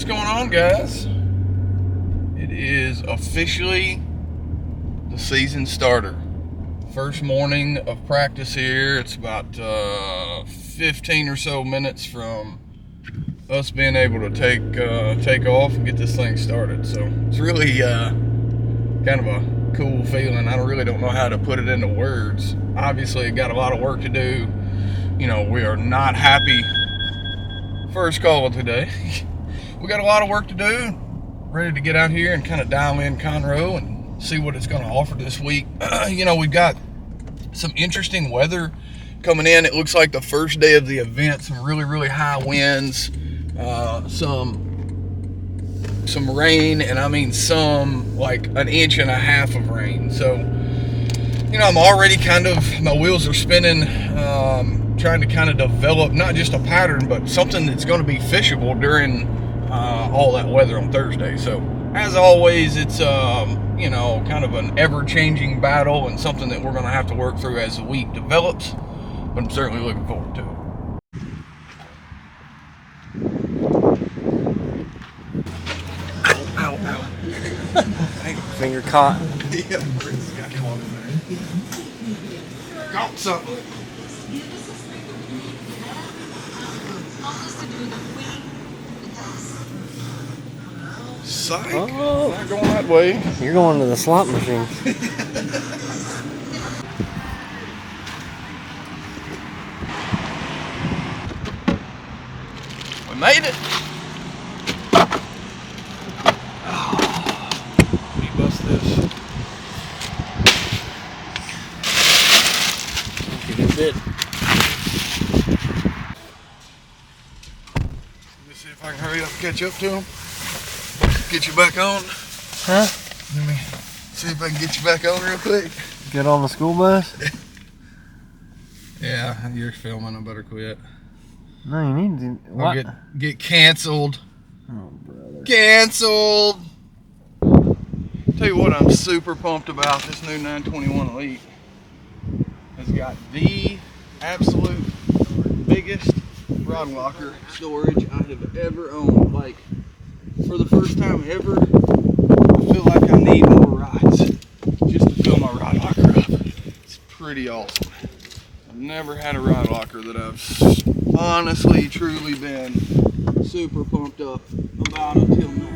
What's going on, guys? It is officially the season starter. First morning of practice here. It's about 15 or so minutes from us being able to take off and get this thing started. So it's really kind of a cool feeling. I really don't know how to put it into words. Obviously, got a lot of work to do. You know, we are not happy. First call of today. We got a lot of work to do. Ready to get out here and kind of dial in Conroe and see what it's going to offer this week. You know, we've got some interesting weather coming in. It looks like the first day of the event, some really high winds, some rain, and I mean some like 1.5 inches of rain. So, you know, I'm already my wheels are spinning, trying to kind of develop not just a pattern, but something that's going to be fishable during all that weather on Thursday. So as always, it's you know, kind of an ever-changing battle and something that we're going to have to work through as the week develops, but I'm certainly looking forward to it. Ow. Finger caught. Yeah, Chris got caught in there. Caught something. Psych. Oh. Not going that way. You're going to the slot machine. We made it. Let me bust this. Get a bit. Let me see if I can hurry up and catch up to him. Get you back on. Huh? Let me see if I can get you back on real quick. Get on the school bus? Yeah, you're filming. I better quit. No, you need to. What? I'll get canceled. Oh, brother. Canceled. Tell you what, I'm super pumped about this new 921 Elite. Has got the absolute biggest rod locker storage I have ever owned. Like, for the first time ever, I feel like I need more rods just to fill my rod locker up. It's pretty awesome. I've never had a rod locker that I've honestly, truly been super pumped up about until now.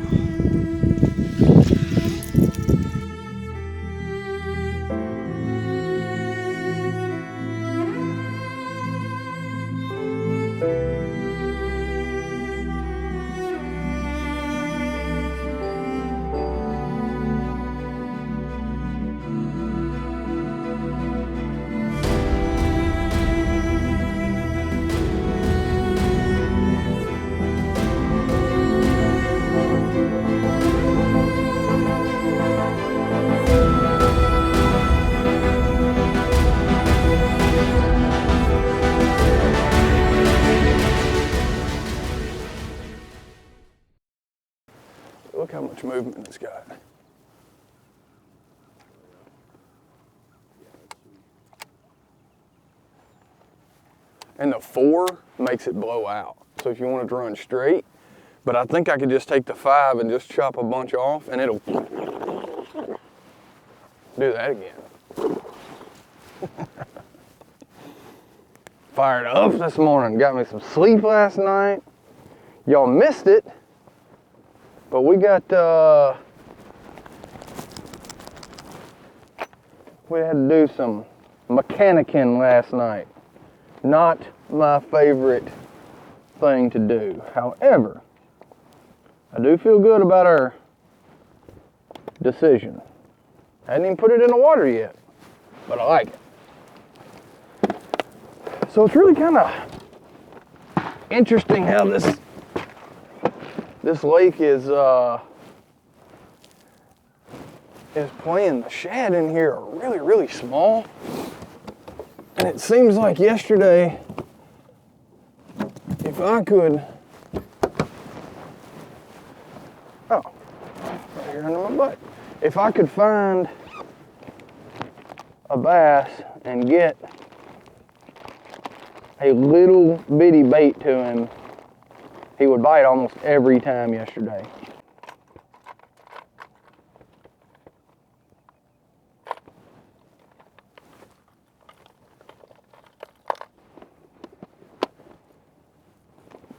Look how much movement it's got. And the 4 makes it blow out. So if you want to run straight, but I think I could just take the 5 and just chop a bunch off and it'll do that again. Fired up this morning. Got me some sleep last night. Y'all missed it. But we got, we had to do some mechanicking last night. Not my favorite thing to do. However, I do feel good about our decision. I hadn't even put it in the water yet, but I like it. So it's really kind of interesting how this lake is playing. The shad in here are really small, and it seems like yesterday, if I could, right here under my butt, if I could find a bass and get a little bitty bait to him he would bite almost every time yesterday.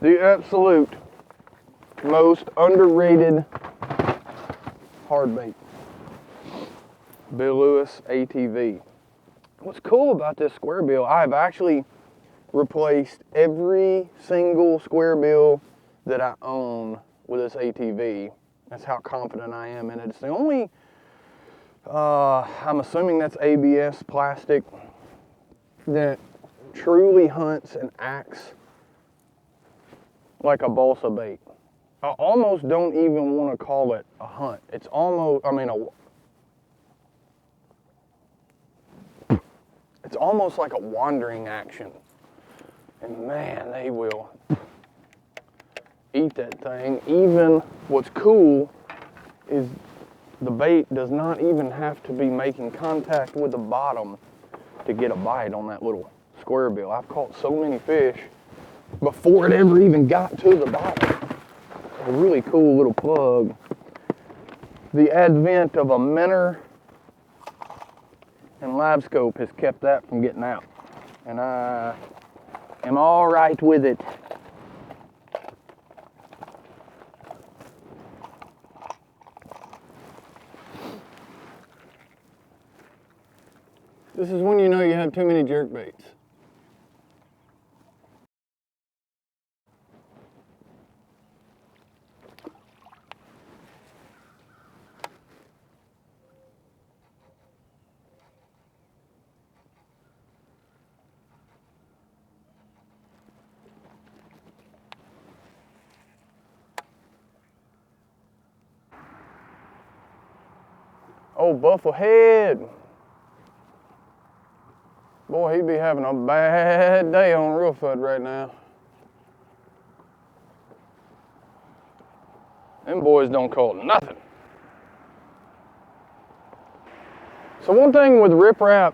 The absolute most underrated hard bait. Bill Lewis ATV. What's cool about this square bill, I've actually replaced every single square bill that I own with this ATV. That's how confident I am in it. It's the only, I'm assuming that's ABS plastic, that truly hunts and acts like a balsa bait. I almost don't even want to call it a hunt. It's almost, it's almost like a wandering action. And man, they will eat that thing. Even what's cool is the bait does not even have to be making contact with the bottom to get a bite on that little square bill. I've caught so many fish before it ever even got to the bottom. A really cool little plug. The advent of a minnow and LiveScope has kept that from getting out. And I am all right with it. This is when you know you have too many jerk baits. Oh, Bufflehead. Boy, he'd be having a bad day on Reelfoot right now. Them boys don't call nothing. So one thing with riprap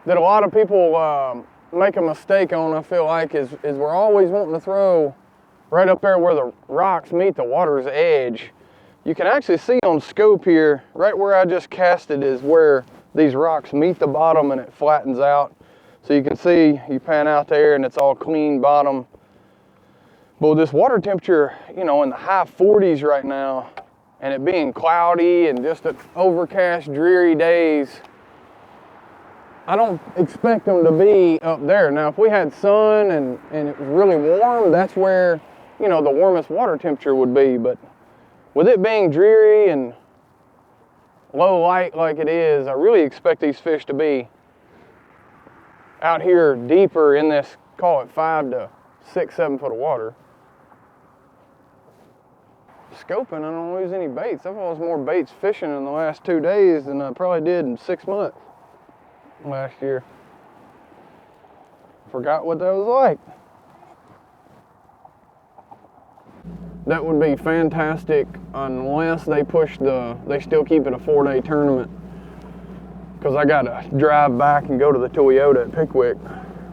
that a lot of people make a mistake on, I feel like, is we're always wanting to throw right up there where the rocks meet the water's edge. You can actually see on scope here, right where I just casted is where these rocks meet the bottom and it flattens out. So you can see, you pan out there and it's all clean bottom. But this water temperature, in the high 40s right now, and it being cloudy and just an overcast, dreary days, I don't expect them to be up there. Now, if we had sun and it was really warm, that's where, the warmest water temperature would be. But with it being dreary and low light like it is, I really expect these fish to be out here deeper in this, call it 5 to 6, 7 foot of water. Scoping, I don't lose any baits. I've lost more baits fishing in the last 2 days than I probably did in 6 months last year. Forgot what that was like. That would be fantastic unless they they still keep it a 4-day tournament. Because I gotta drive back and go to the Toyota at Pickwick.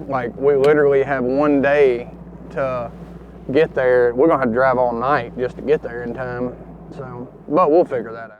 Like, we literally have 1 day to get there. We're gonna have to drive all night just to get there in time. So, but we'll figure that out.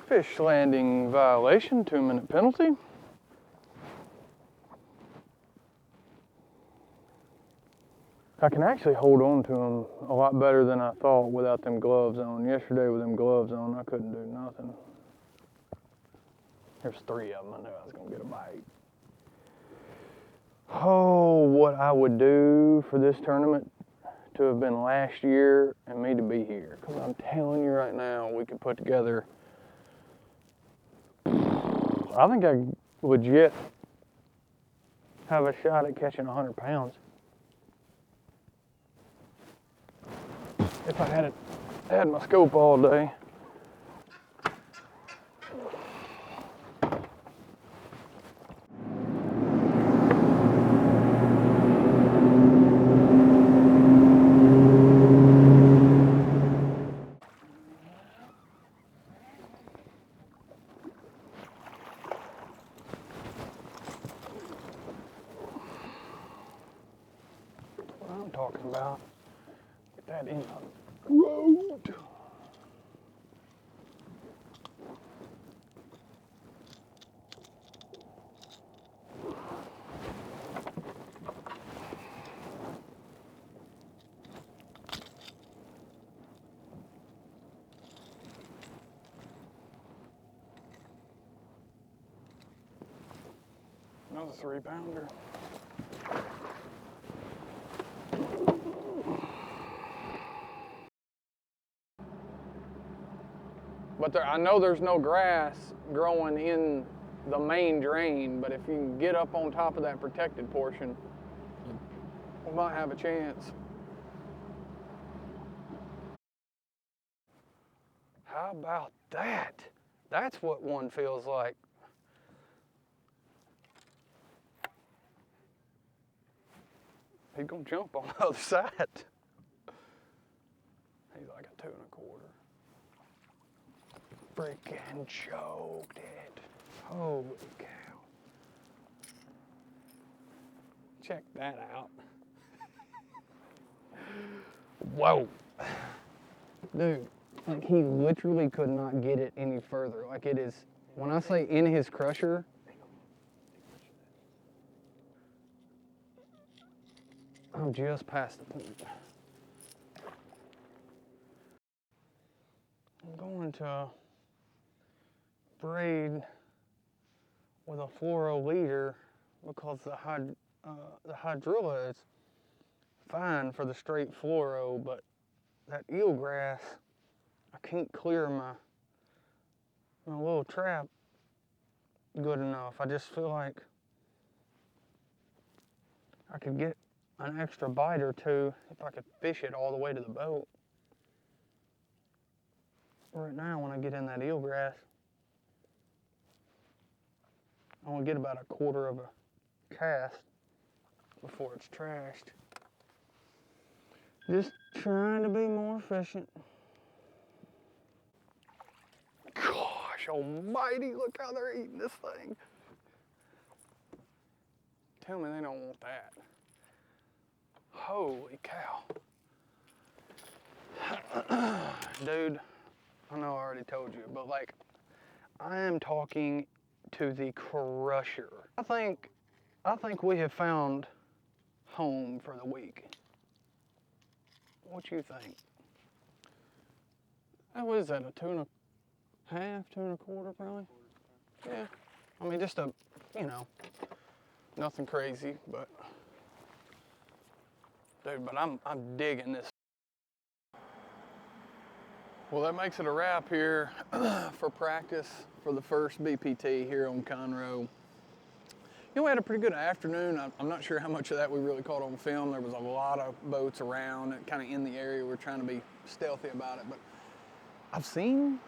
Fish landing violation, 2-minute penalty. I can actually hold on to them a lot better than I thought without them gloves on. Yesterday with them gloves on, I couldn't do nothing. There's 3 of them. I knew I was gonna get a bite. Oh, what I would do for this tournament to have been last year and me to be here. Because I'm telling you right now, we could put together, I think I legit have a shot at catching 100 pounds. If I had my scope all day. What I'm talking about. Get that in the road. Another 3-pounder. But I know there's no grass growing in the main drain, but if you can get up on top of that protected portion, we might have a chance. How about that? That's what one feels like. He's gonna jump on the other side. He's like a 2 1/4. Freaking choked it. Holy cow. Check that out. Whoa. Dude, like he literally could not get it any further. Like it is, when I say in his crusher, I'm just past the point. I'm going to braid with a fluoro leader because the hydrilla is fine for the straight fluoro, but that eelgrass, I can't clear my little trap good enough. I just feel like I could get an extra bite or two if I could fish it all the way to the boat. Right now, when I get in that eelgrass, I only get about 1/4 of a cast before it's trashed. Just trying to be more efficient. Gosh almighty, look how they're eating this thing. Tell me they don't want that. Holy cow. Dude, I know I already told you, but like, I am talking to the crusher. I think we have found home for the week. What you think? What is that, a 2 1/2, 2 1/4 probably? Yeah, I mean just nothing crazy, but dude, but I'm digging this. Well, that makes it a wrap here for practice for the first BPT here on Conroe. You know, we had a pretty good afternoon. I'm not sure how much of that we really caught on film. There was a lot of boats around and kind of in the area. We're trying to be stealthy about it, but I've seen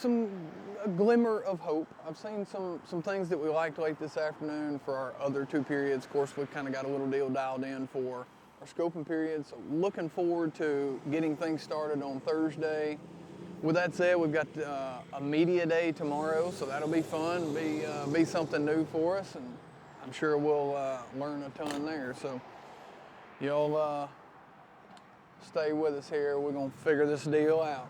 a glimmer of hope. I've seen some things that we liked late this afternoon for our other 2 periods. Of course, we've kind of got a little deal dialed in for our scoping period. So looking forward to getting things started on Thursday. With that said, we've got a media day tomorrow, so that'll be fun, be something new for us, and I'm sure we'll learn a ton there. So y'all stay with us here. We're gonna figure this deal out.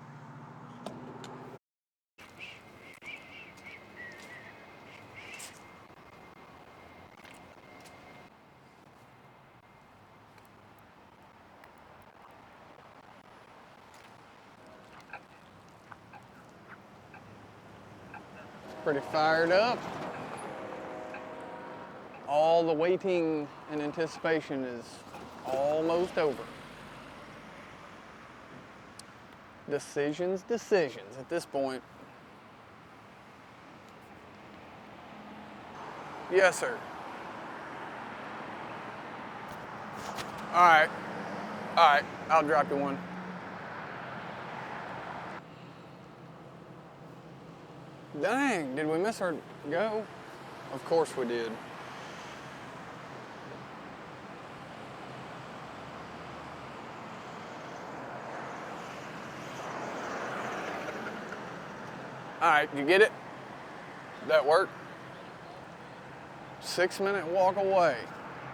Pretty fired up. all the waiting and anticipation is almost over. Decisions at this point. Yes, sir. All right, I'll drop you one. Dang, did we miss our go? Of course we did. All right, you get it? That work? 6-minute walk away.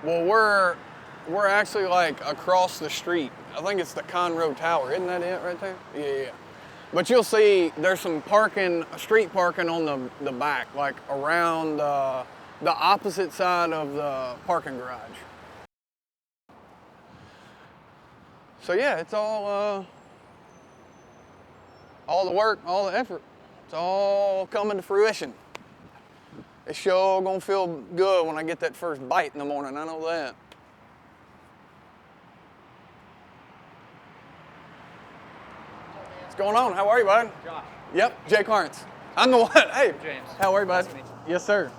Well, we're actually like across the street. I think it's the Conroe Tower. Isn't that it right there? Yeah. But you'll see there's some parking, street parking on the back, like around the opposite side of the parking garage. So yeah, it's all the work, all the effort. It's all coming to fruition. It's sure gonna feel good when I get that first bite in the morning, I know that. What's going on? How are you, bud? Josh. Yep, Jay Clarence. I'm the one. Hey, James. how are you, bud? Nice to meet you. Yes, sir.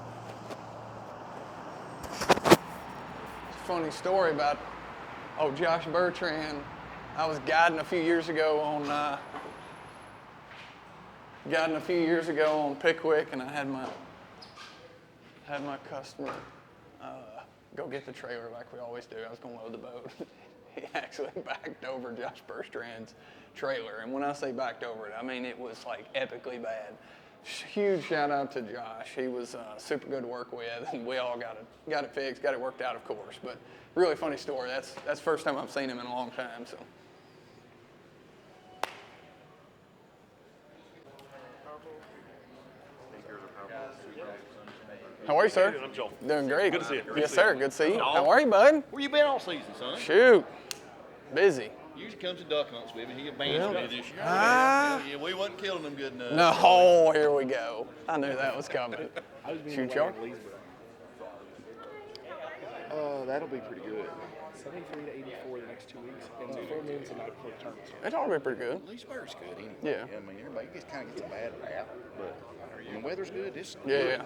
It's a funny story about Josh Bertrand. I was guiding a few years ago on Pickwick, and I had my customer go get the trailer like we always do. I was going to load the boat. He actually backed over Josh Bertrand's trailer, and when I say backed over it, I mean it was like epically bad. Huge shout out to Josh. He was super good to work with, and we all got it fixed, got it worked out, of course. But really funny story. That's the first time I've seen him in a long time. So. How are you, sir? I'm Joel. Doing great. Good to see you. Yes, sir. Good to see you. How are you, bud? Where you been all season, son? Shoot. Busy. Usually comes to duck hunts with me. He abandoned me this year. Ah. Yeah, we wasn't killing them good enough. No, here we go. I knew that was coming. Shoot, y'all. That'll be pretty good. 73 to 84 the next 2 weeks, and the full moon's the night before the tournament starts. It ought to be pretty good. Leesburg's good anyway. Yeah. I mean, everybody just kind of gets a bad rap, but when the weather's good, it's Yeah.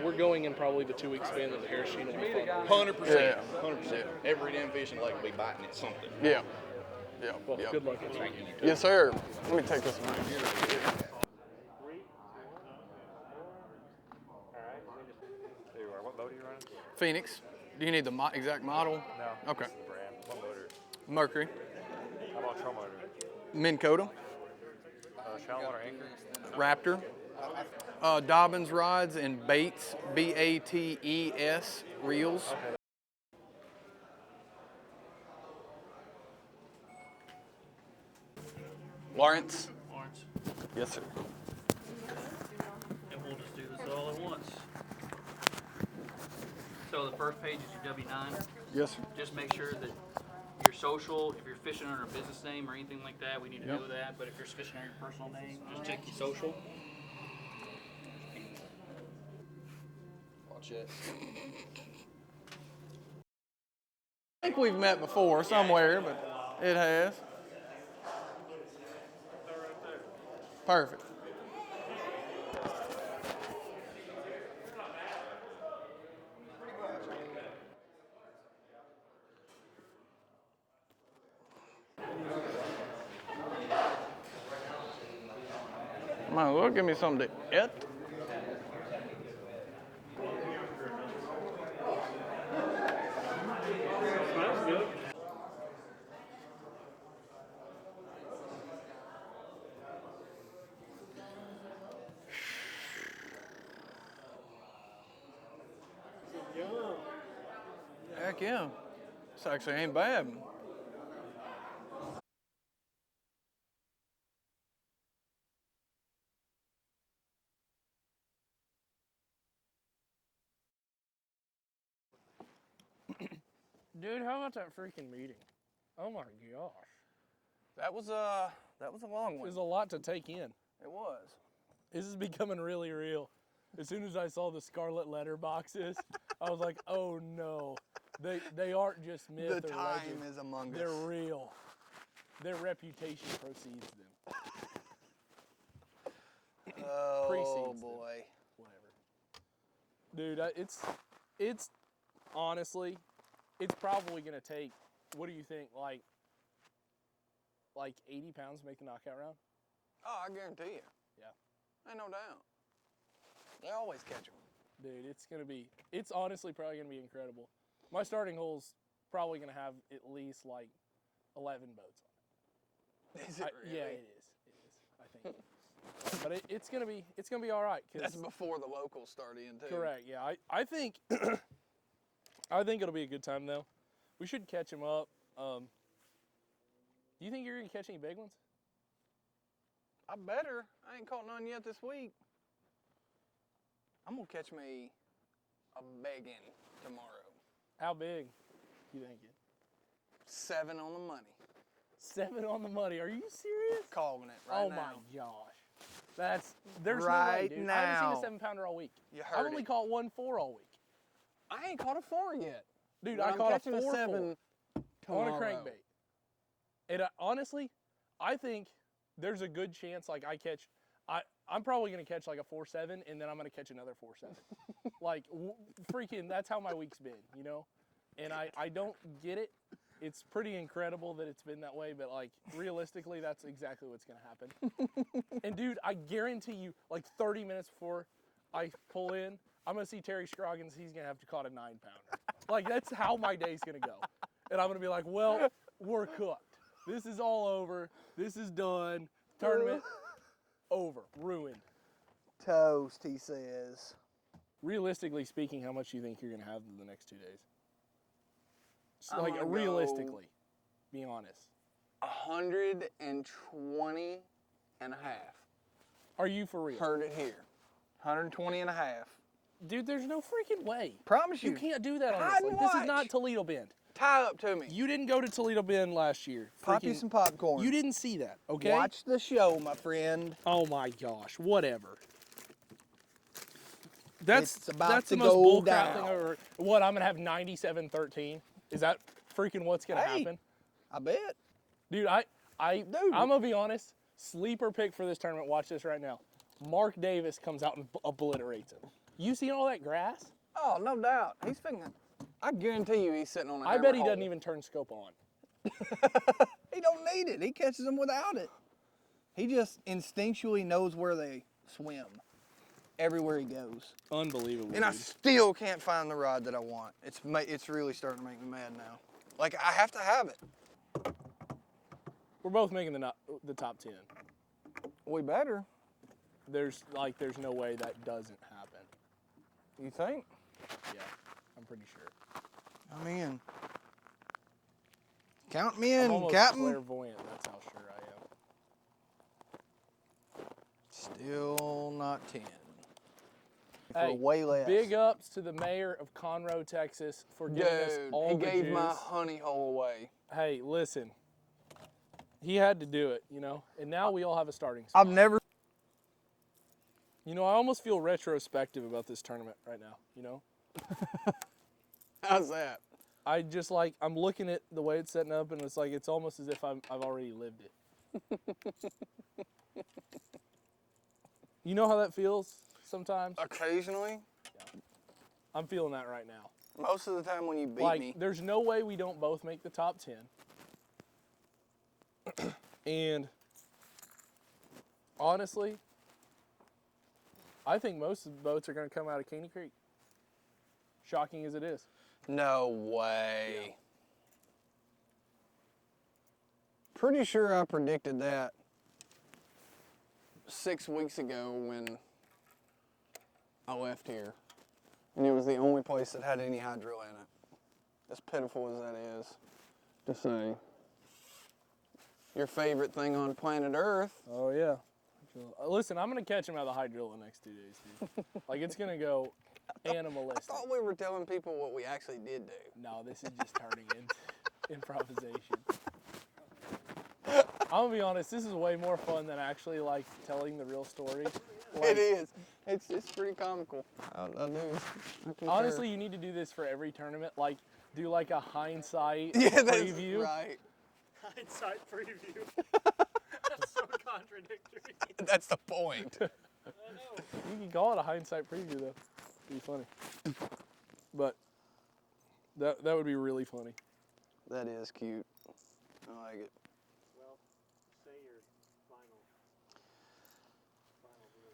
We're going in probably the 2 week span that the Harris Sheen will be fun. 100%. Yeah. 100%. every damn fishing lake will be biting at something. Yeah. Well, good luck. Yes, sir. Let me take this one. What boat are you running? Phoenix. Do you need the exact model? No. Okay. Brand. What motor? Mercury. How about troll motor? Minn Kota. Shallow water anchor? Raptor. Dobbins rods and Bates, Bates reels. Lawrence. Yes, sir. And we'll just do this all at once. So the first page is your W-9. Yes, sir. Just make sure that your social, if you're fishing under a business name or anything like that, we need to know that. But if you're fishing under your personal name, just check your social. Watch it. I think we've met before somewhere, but it has. Perfect. Might as well give me something to eat. Heck yeah. This actually ain't bad. Dude, how about that freaking meeting? Oh my gosh. That was a long It one. was a lot to take in. It was. This is becoming really real. As soon as I saw the scarlet letter boxes, I was like, oh no. They aren't just myth The or time legend. is among They're us. real. Their reputation precedes them. Oh Precedes them. boy. Whatever. Dude, it's honestly, it's probably gonna take, what do you think, like 80 pounds to make the knockout round? Oh, I guarantee you. Yeah. Ain't no doubt. They always catch them. Dude, it's honestly probably gonna be incredible. My starting hole's probably gonna have at least like 11 boats on it. Is it really? Yeah, it is. It is. I think. But it's gonna be all right. That's before the locals start in too. Correct. Yeah, I think I think it'll be a good time though. We should catch them up. Do you think you're gonna catch any big ones? I better. I ain't caught none yet this week. I'm gonna catch me a begging tomorrow. How big you thinking? 7 on the money. 7 on the money. Are you serious? Calling it right now. Oh my gosh. There's no way, Right dude. I haven't seen now. a 7-pounder all week. You heard I've only it. caught 1 4 all week. I ain't caught a 4 yet. Dude, But I I'm caught a catching 4 7 on tomorrow. a crankbait. And honestly, I think there's a good chance like I'm probably going to catch like a 4-7 and then I'm going to catch another 4-7. Like freaking that's how my week's been, you know? And I don't get it. It's pretty incredible that it's been that way, but like realistically that's exactly what's going to happen. And dude, I guarantee you like 30 minutes before I pull in, I'm going to see Terry Scroggins, he's going to have to caught a 9-pounder. Like that's how my day's going to go. And I'm going to be like, well, we're cooked. This is all over. This is done. Tournament over. Ruined. Toast, he says. Realistically speaking, how much do you think you're going to have in the next 2 days? I'm Like gonna go realistically, be honest. 120 and a half. Are you for real? Heard it here. 120 and a half. Dude, there's no freaking way. Promise you. You can't do that on Hide this. and Like, this is watch. not Toledo Bend. Tie up to me. You didn't go to Toledo Bend last year. Pop you Freaking- some popcorn. You didn't see that, okay? Watch the show, my friend. Oh my gosh, whatever. That's It's about that's to the most go bullcrap down. thing I've ever. What, I'm gonna have 97-13? Is that freaking what's gonna Hey. happen? I bet. Dude, I'm gonna be honest. Sleeper pick for this tournament. Watch this right now. Mark Davis comes out and obliterates him. You seen all that grass? Oh, no doubt. He's figuring. I guarantee you he's sitting on a I bet he hammer doesn't hole. even turn scope on. He don't need it. He catches them without it. He just instinctually knows where they swim. Everywhere he goes. Unbelievable. And I dude. still can't find the rod that I want. It's really starting to make me mad now. Like, I have to have it. We're both making the top 10. We better. There's no way that doesn't happen. You think? Yeah, I'm pretty sure. I'm in. Count me I'm in, almost Captain. clairvoyant. That's how sure I am. Still not 10. Hey, way less. big ups to the mayor of Conroe, Texas, for giving us Dude, all he the gave juice. my honey hole away. Hey, listen. He had to do it, you know? And now we all have a starting spot. I've never. You know, I almost feel retrospective about this tournament right now, you know? How's that? I just like, I'm looking at the way it's setting up and it's like, it's almost as if I've already lived it. You know how that feels sometimes? Occasionally. I'm feeling that right now. Most of the time when you beat Like, me. there's no way we don't both make the top 10. And honestly, I think most of the boats are going to come out of Caney Creek. Shocking as it is. No way. Pretty sure I predicted that 6 weeks ago when I left here. And it was the only place that had any hydro in it. As pitiful as that is to say. Your favorite thing on planet Earth. Oh, yeah. Listen, I'm going to catch him out of the hydrilla the next 2 days, dude. Like, it's going to go I animalistic. thought we were telling people what we actually did do. No, this is just turning into improvisation. I'm gonna be honest, this is way more fun than actually like telling the real story. Like, It is. It's pretty comical. I concur. honestly, you need to do this for every tournament. Like, do like a hindsight Yeah, that's preview. right. Hindsight preview. That's so contradictory. That's the point. You can call it a hindsight preview though. It'd be funny. But that would be really funny. That is cute. I like it. Well, say your final deal.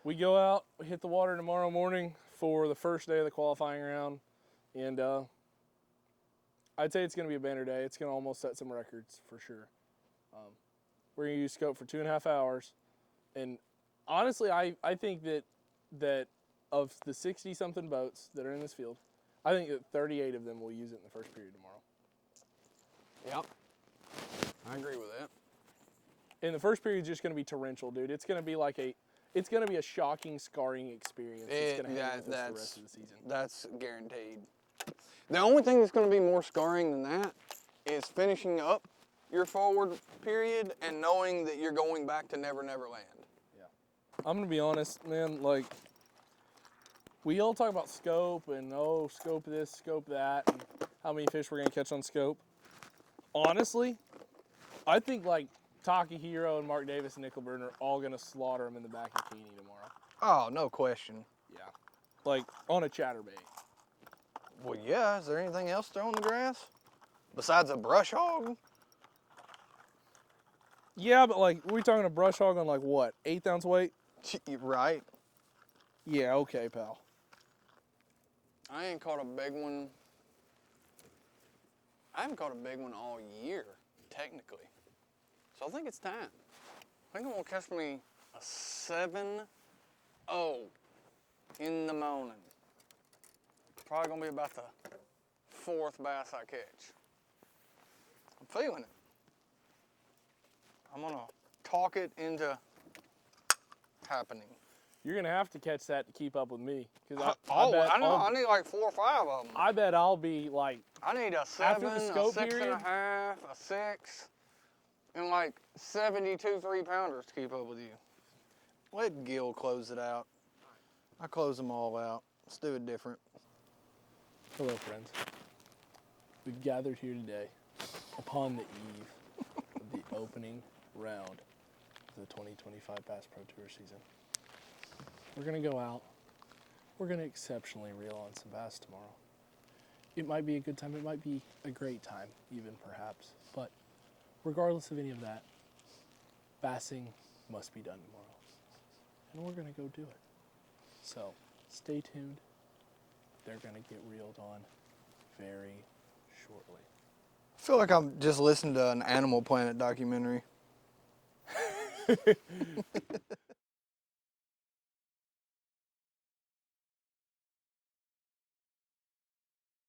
We go out, we hit the water tomorrow morning for the first day of the qualifying round, and I'd say it's going to be a banner day. It's going to almost set some records for sure. We're going to use scope for 2.5 hours, and honestly, I think that of the 60-something boats that are in this field, I think that 38 of them will use it in the first period tomorrow. Yep. I agree with that. And the first period is just going to be torrential, dude. It's going to be like it's going to be a shocking, scarring experience. It's going to hang with us the rest of the season. That's guaranteed. The only thing that's going to be more scarring than that is finishing up your forward period and knowing that you're going back to Never Never Land. I'm going to be honest, man, like, we all talk about scope and, oh, scope this, scope that, and how many fish we're going to catch on scope. Honestly, I think, like, Takahiro and Mark Davis and Nickelburn are all going to slaughter them in the back of Keeney tomorrow. Oh, no question. Yeah. Like, on a chatterbait. Well, yeah. Is there anything else throwing the grass? Besides a brush hog? Yeah, but, like, we're talking a brush hog on, like, what, 1/8 ounce weight? Right. Yeah, okay, pal. I ain't caught a big one. I haven't caught a big one all year, technically. So I think it's time. I think I'm gonna catch me a 7-0 in the morning. Probably gonna be about the 4th bass I catch. I'm feeling it. I'm gonna talk it into happening. You're going to have to catch that to keep up with me. Cause I need like 4 or 5 of them. I bet I'll be, like, I need a after 7, the a scope 6.5, a 6, and like 72 3-pounders to keep up with you. Let Gil close it out. I close them all out. Let's do it different. hello, friends. We've gathered here today upon the eve of the opening round of the 2025 Bass Pro Tour season. We're going to go out. We're going to exceptionally reel on some bass tomorrow. It might be a good time. It might be a great time, even perhaps. But regardless of any of that, bassing must be done tomorrow. And we're going to go do it. So stay tuned. They're going to get reeled on very shortly. I feel like I'm just listening to an Animal Planet documentary.